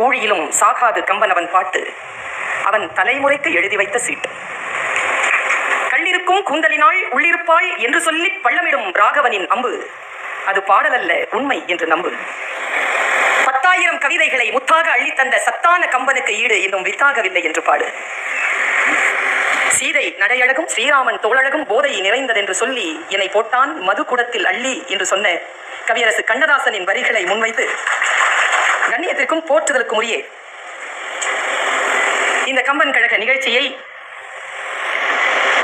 ஊழியிலும் சாகாது கம்பன் அவன் பாட்டு, அவன் தலைமுறைக்கு எழுதி வைத்த சீட்டு. கள்ளிருக்கும் கூந்தலினாள் உள்ளிருப்பாள் என்று சொல்லி பள்ளமிடும் ராகவனின் அம்பு, அது பாடலல்ல உண்மை என்று நம்பு. 10,000 கவிதைகளை முத்தாக அள்ளித்தந்த சத்தான கம்பனுக்கு ஈடு இன்னும் வித்தாகவில்லை என்று பாடு. சீதை நடையழகும் ஸ்ரீராமன் தோழழகும் போதை நிறைந்ததென்று சொல்லி என்னை போட்டான் மது குடத்தில் அள்ளி என்று சொன்ன கவியரசு கண்ணதாசனின் வரிகளை முன்வைத்து கண்ணியத்திற்கும் போற்றுதலுக்கும் உரிய இந்த கம்பன் கழக நிகழ்ச்சியை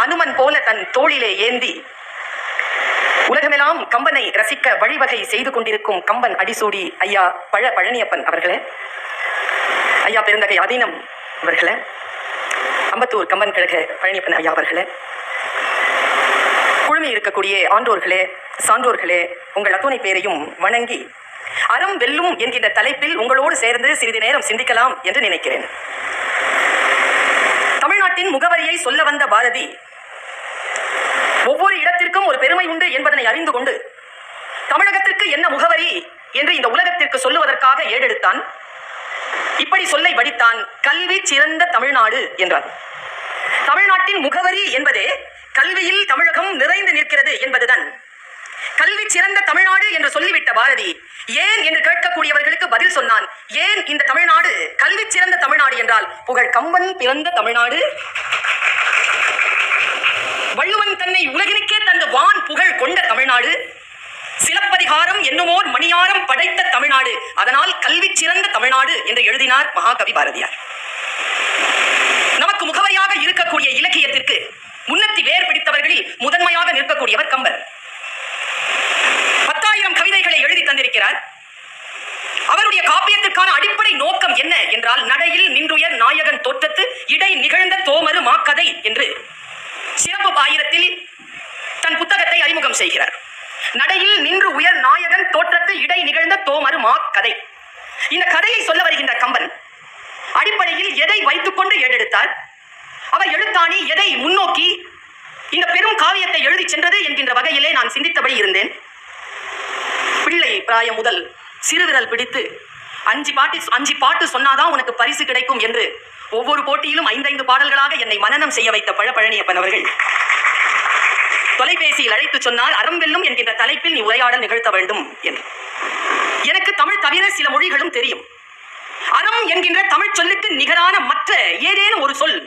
அனுமன் போல தன் தோளிலே ஏந்தி உலகமெல்லாம் கம்பனை ரசிக்க வழிவகை செய்து கொண்டிருக்கும் கம்பன் அடிசூடி ஐயா பழனியப்பன் அவர்களே, ஐயா பெருந்தகை அதீனம் அவர்களே, அம்பத்தூர் கம்பன் கழக பழனியப்பன் ஐயா அவர்களே, குழுமி இருக்கக்கூடிய ஆண்டோர்களே, சான்றோர்களே, உங்கள் அத்துணை பேரையும் வணங்கி அறம் வெல்லும் என்கின்ற தலைப்பில் உங்களோடு சேர்ந்து சிறிது நேரம் சிந்திக்கலாம் என்று நினைக்கிறேன். தமிழ்நாட்டின் முகவரியை சொல்ல வந்த பாரதி ஒவ்வொரு இடத்திற்கும் ஒரு பெருமை உண்டு என்பதனை அறிந்து கொண்டு தமிழகத்திற்கு என்ன முகவரி என்று இந்த உலகத்திற்கு சொல்லுவதற்காக ஏடெடுத்தான். இப்படி சொல்லை வடித்தான், கல்வி சிறந்த தமிழ்நாடு என்றான். தமிழ்நாட்டின் முகவரி என்பதே கல்வியில் தமிழகம் நிறைந்து நிற்கிறது என்பதுதான். கல்வி சிறந்த தமிழ்நாடு என்று சொல்லிவிட்ட பாரதி ஏன் என்று கேட்கக்கூடியவர்களுக்கு பதில் சொன்னான். ஏன் இந்த தமிழ்நாடு கல்வி சிறந்த தமிழ்நாடு என்றால், புகழ் கம்பன் பிறந்த தமிழ்நாடு, வள்ளுவன் தன்னை உலகிற்கே தந்து வான் புகழ் கொண்ட தமிழ்நாடு, சிலப்பதிகாரம் என்னுமோர் மணியாரம் படைத்த தமிழ்நாடு, அதனால் கல்வி சிறந்த தமிழ்நாடு என்று எழுதினார் மகாகவி பாரதியார். நமக்கு முகவரியாக இருக்கக்கூடிய இலக்கியத்திற்கு முன்னத்தி வேர் பிடித்தவர்களில் முதன்மையாக நிற்கக்கூடியவர் கம்பர். 10,000 கவிதைகளை எழுதி தந்திருக்கிறார். அவருடைய காப்பியத்திற்கான அடிப்படை நோக்கம் என்ன என்றால், நடையில் நின்றுயர் நாயகன் தோற்றத்து இடை நிகழ்ந்த தோமரு மாக்கதை என்று சிறப்பு ஆயிரத்தில் தன் புத்தகத்தை அறிமுகம் செய்கிறார். நடையில் நின்று உயர் நாயகன் தோற்றத்து இடை நிகழ்ந்த தோமரு மாக்கதை. இந்த கதையை சொல்ல வருகின்ற கம்பன் அடிப்படையில் எதை வைத்துக் கொண்டு ஏடெடுத்தார், அவர் எழுத்தாணி எதை முன்னோக்கி இந்த பெரும் காவியத்தை எழுதி சென்றது என்கின்ற வகையிலே நான் சிந்தித்தபடி இருந்தேன். பிள்ளை பிராயம் முதல் சிறுவிரல் பிடித்து 5 பாட்டு சொன்னாதான் உனக்கு பரிசு கிடைக்கும் என்று ஒவ்வொரு போட்டியிலும் 5 பாடல்களாக என்னை மனனம் செய்ய வைத்த பழனியப்பன் அவர்கள் தொலைபேசியில் அழைத்து சொன்னால், அறம் வெல்லும் என்கின்ற தலைப்பில் நீ உரையாடல் நிகழ்த்த வேண்டும் என்று. எனக்கு தமிழ் தவிர சில மொழிகளும் தெரியும். அறம் என்கின்ற தமிழ் சொல்லுக்கு நிகரான மற்ற ஏதேனும் ஒரு சொல்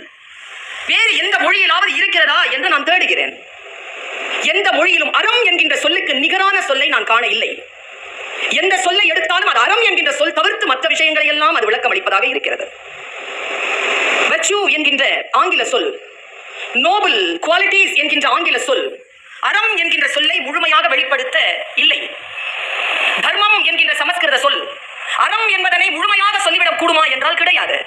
வேறு எந்த மொழியிலாவது இருக்கிறதா என்று நான் தேடுகிறேன். எந்த மொழியிலும் அறம் என்கின்ற சொல்லுக்கு நிகரான சொல்லை நான் காண இல்லை. எந்த சொல்லை எடுத்தாலும் அது அறம் என்கின்ற சொல் தவிர்த்து மற்ற விஷயங்களை எல்லாம் அது விளக்கம் அளிப்பதாக இருக்கிறது. virtue என்கின்ற ஆங்கில சொல், நோபல் குவாலிட்டிஸ் என்கின்ற ஆங்கில சொல் அறம் என்கின்ற சொல்லை முழுமையாக வெளிப்படுத்த இல்லை. தர்மம் என்கின்ற சமஸ்கிருத சொல் அறம் என்பதனை முழுமையாக சொல்லிவிடக் கூடுமா என்றால் கிடையாது.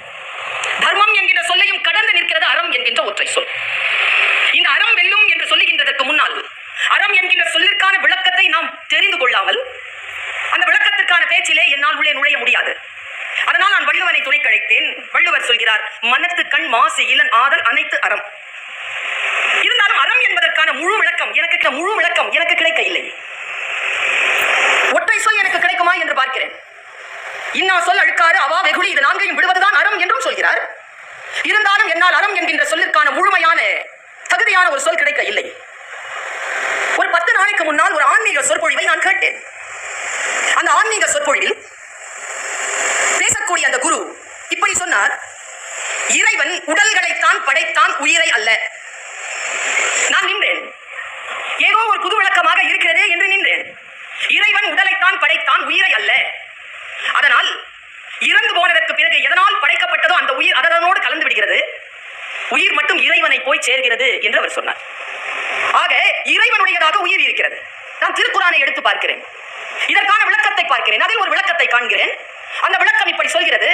தர்மம் என்கின்ற சொல்லையும் கடந்து நிற்கிறது அறம் என்கின்ற ஒற்றை சொல். இந்த அறம் வெல்லும் என்று சொல்லுகின்றதற்கு முன்னால் அறம் என்கின்ற சொல்லிற்கான விளக்கத்தை நாம் தெரிந்து கொள்ளாமல் அந்த விளக்கத்திற்கான பேச்சிலே என்னால் உள்ளே நுழைய முடியாது. அதனால் நான் வள்ளுவனை துணை கழைத்தேன். வள்ளுவர் சொல்கிறார், மனத்து கண் மாசு இளன் ஆதல் அனைத்து அறம். இருந்தாலும் அறம் என்பதற்கான முழு விளக்கம் எனக்கு கிடைக்க இல்லை. ஒற்றை சொல் எனக்கு கிடைக்குமா என்று பார்க்கிறேன். இன்னா சொல் அழுக்காறு அவா வெகுளி இது 4ஐயும் விடுவதுதான் அறம் என்றும் சொல்கிறார். இருந்தாலும் என்னால் அறம் என்கின்ற சொல்லிற்கான முழுமையான தகுதியான ஒரு சொல் கிடைக்க இல்லை. ஒரு 10 நாளைக்கு முன்னால் ஒரு ஆன்மீக சொற்பொழிவை நான் கேட்டேன். அந்த ஆன்மீக சொற்பொழிவில் பேசக்கூடிய அந்த குரு இப்படி சொன்னார், இறைவன் உடல்களைத்தான் படைத்தான், உயிரை அல்ல. நான் நின்றேன். ஏதோ ஒரு புது விளக்கமாக இருக்கிறதே என்று நின்றேன். இறைவன் உடலைத்தான் படைத்தான், உயிரை அல்ல. அதனால் இறந்து போனதற்கு பிறகு எதனால் படைக்கப்பட்டதோ அந்த உயிர் அதனோடு கலந்து விடுகிறது, உயிர் மட்டும் இறைவனை போய் சேர்கிறது என்று அவர் சொன்னார். ஆக இறைவனுடையதாக உயிர் இருக்கிறது. நான் திருக்குறானை எடுத்து பார்க்கிறேன், இதற்கான விளக்கத்தை பார்க்கிறேன், அதில் ஒரு விளக்கத்தை காண்கிறேன். அந்த விளக்கம் இப்படி சொல்கிறது,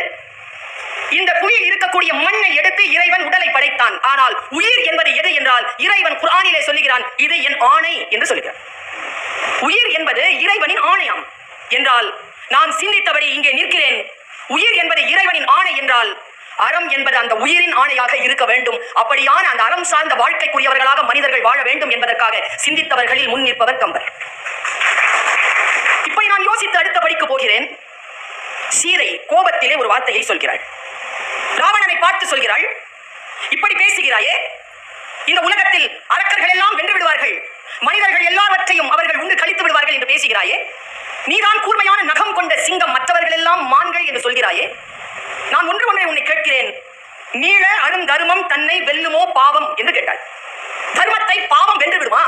இந்த புவியில் இருக்கக்கூடிய மண்ணை எடுத்து இறைவன் உடலை படைத்தான். ஆனால் உயிர் என்பது எது என்றால், இறைவன் குர்ஆனிலே சொல்லுகிறான், இது என் ஆணை என்று சொல்கிறான். உயிர் என்பது இறைவனின் ஆணையாம் என்றால், நான் சிந்தித்தபடி இங்கே நிற்கிறேன். உயிர் என்பது இறைவனின் ஆணை என்றால், அறம் என்பது அந்த உயிரின் ஆணையாக இருக்க வேண்டும். அப்படியான அந்த அறம் சார்ந்த வாழ்க்கைக்குரியவர்களாக மனிதர்கள் வாழ வேண்டும் என்பதற்காக சிந்தித்தவர்களில் முன் நிற்பவர் கம்பர். இப்படி நான் யோசித்து அடுத்த படிக்க போகிறேன். சீதை கோபத்திலே ஒரு வார்த்தையை சொல்கிறாள். ராவணனை பார்த்து சொல்கிறாள், இப்படி பேசுகிறாயே, இந்த உலகத்தில் அரக்கர்கள் எல்லாம் வென்று விடுவார்கள், மனிதர்கள் எல்லாவற்றையும் அவர்கள் உண்டு கழித்து விடுவார்கள் என்று பேசுகிறாயே, நீதான் கூர்மையான நகம் கொண்ட சிங்கம், மற்றவர்கள் எல்லாம் மான்கள் என்று சொல்கிறாயே, நான் ஒன்று உன்னை கேட்கிறேன், நீள அருந்தருமம் தன்னை வெல்லுமோ பாவம் என்று கேட்டாள். தர்மத்தை பாவம் வென்று விடுமா?